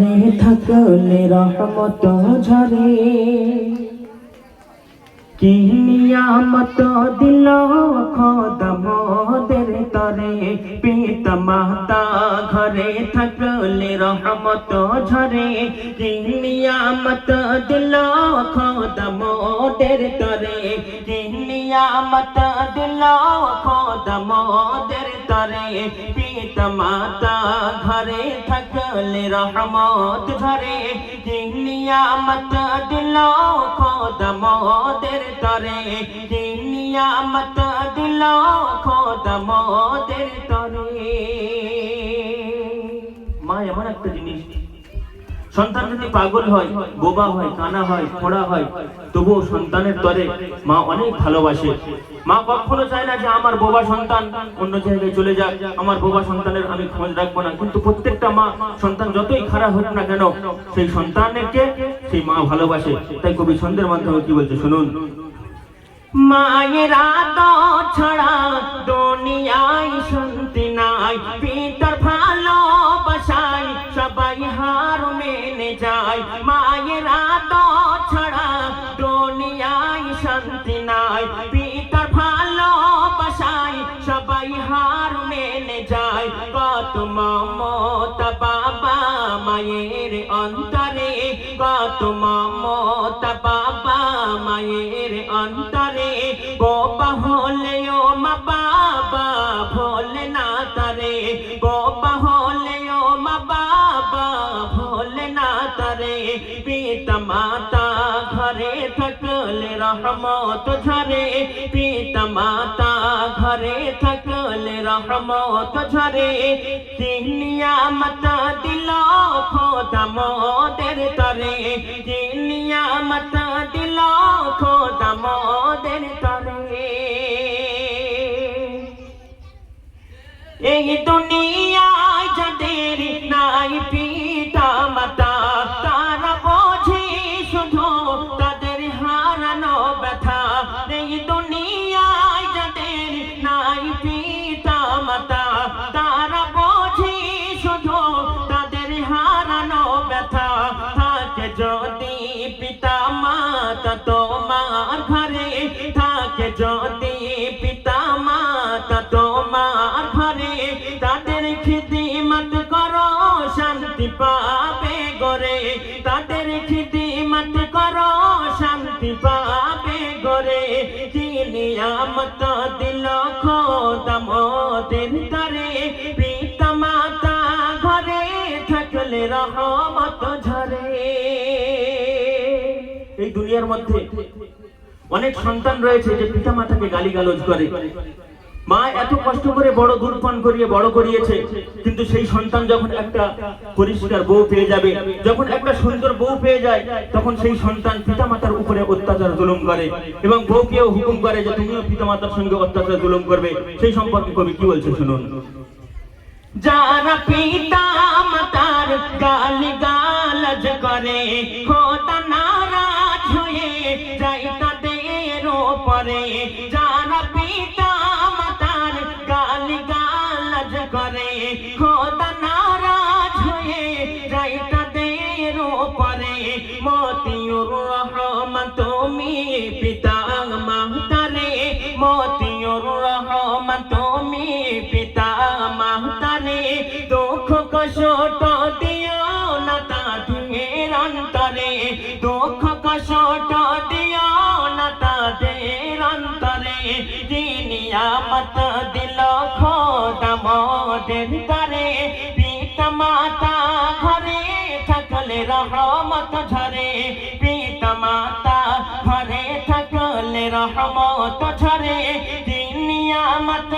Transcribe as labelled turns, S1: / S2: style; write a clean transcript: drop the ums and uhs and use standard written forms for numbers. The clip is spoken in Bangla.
S1: ঘরে থাকলে রহমত ঝরে কি নিয়ামত দিল খোদা মোদের তরে পিতা মাতা ঘরে থাকলে রহমত ঝরে কি নিয়ামত দিল খোদা মোদের তরে কি নিয়ামত দিল খোদা মোদের তরে পিতা মাতা ঘরে থাকলে রহমত ঝরে কি নিয়ামত দিল খোদা মোদের তরে কি নিয়ামত দিল খোদা মোদের তরে। মা এমন একটা জিনিস, সন্তান যদি পাগল হয়, বোবা হয়, কানা হয়, খোড়া হয়, তবুও সন্তানের তরে মা অনেক ভালোবাসে। মা কখনো চায় না যে আমার বোবা সন্তান অন্য জায়গায় চলে যাক, আমার বোবা সন্তানের আমি খোঁজ রাখবো না। কিন্তু প্রত্যেকটা মা সন্তান যতই খারাপ হোক না কেন সেই সন্তানকে সেই মা ভালোবাসে। তাই কবি ছন্দের মাধ্যমে কি বলছে শুনুন। মায়ের আদর ছাড়া দুনিয়ায় শান্তি নাই, পিতার ভালোবাসায় সবাই হার মেনে যায়। মায়ের আদর ছাড়া দুনিয়ায় শান্তি নাই, পিতার ভালোবাসায় সবাই হার মেনে যায়। কত মমতা বাবা মায়ের অন্তরে, কত মমতা বাবা মায়ের অন্তরে। বোবা হলেও মা বাবা ভোলে না তারে, বোবা হলেও মা বাবা ভোলে না তারে। পিতা মাতা ঘরে থাকলে রহমত ঝরে, পিতা মাতা ঘরে থাকলে রহমত ঝরে। কি নিয়ামত দিল খোদা মোদের তরে, কি নিয়ামত দিল খোদা মোদের তরে। এই দুনিয়ায় যাদের নাই পিতা মাতা, তারা বোঝে শুধু তাদের হারানো ব্যথা। এই দুনিয়ায় যাদের নাই পিতা মাতা, তারা বোঝে শুধু তাদের হারানো ব্যথা। থাকে যদি পিতা মাতা তোমার ঘরে, থাকে যদি পিতা মাতা তোমার ঘরে, তাদের খিদমত করো শান্তি পাবে গরে, তাদের খিদমত করো শান্তি পাবে গরে। কি নিয়ামত দিল খোদা মোদের তরে, পিতা মাতা ঘরে থাকলে রহমত ঝরে। এই দুনিয়ার মধ্যে অনেক সন্তান রয়েছে যে পিতা মাতাকে গালিগালাজ করে। মা এত কষ্ট করে বড় দুধ পান করিয়ে বড় করিয়েছে, কিন্তু সেই সন্তান যখন একটা পরিষ্কার বউ পেয়ে যাবে, যখন একটা সুন্দর বউ পেয়ে যায়, তখন সেই সন্তান পিতামাতার উপরে অত্যাচার জুলুম করে এবং বউকেও হুকুম করে যে তুমিও পিতামাতার সঙ্গে অত্যাচার জুলুম করবে। সেই সম্পর্কে কবি কি বলছে শুনুন। যারা পিতা মাতার গালিগালাজ করে, খোদা নারাজ হয়ে যায় তাদের উপরে। যারা পিতা মাতার গালিগালাজ করে, খোদা নারাজ হয়ে যায় তাদের উপরে। মতিউর রহমান তুমি পিতা মাতারে, মতিউর রহমান তুমি পিতা মাতারে। দুঃখ কষ্ট দিও না তাদের অন্তরে, দুঃখ কষ্ট দিও না তাদের অন্তরে। কি নিয়ামত দিল খোদা মোদের তরে, পিতা মাতা ঘরে থাকলে রহমত ঝরে, পিতা মাতা ঘরে থাকলে রহমত ঝরে। কি নিয়ামত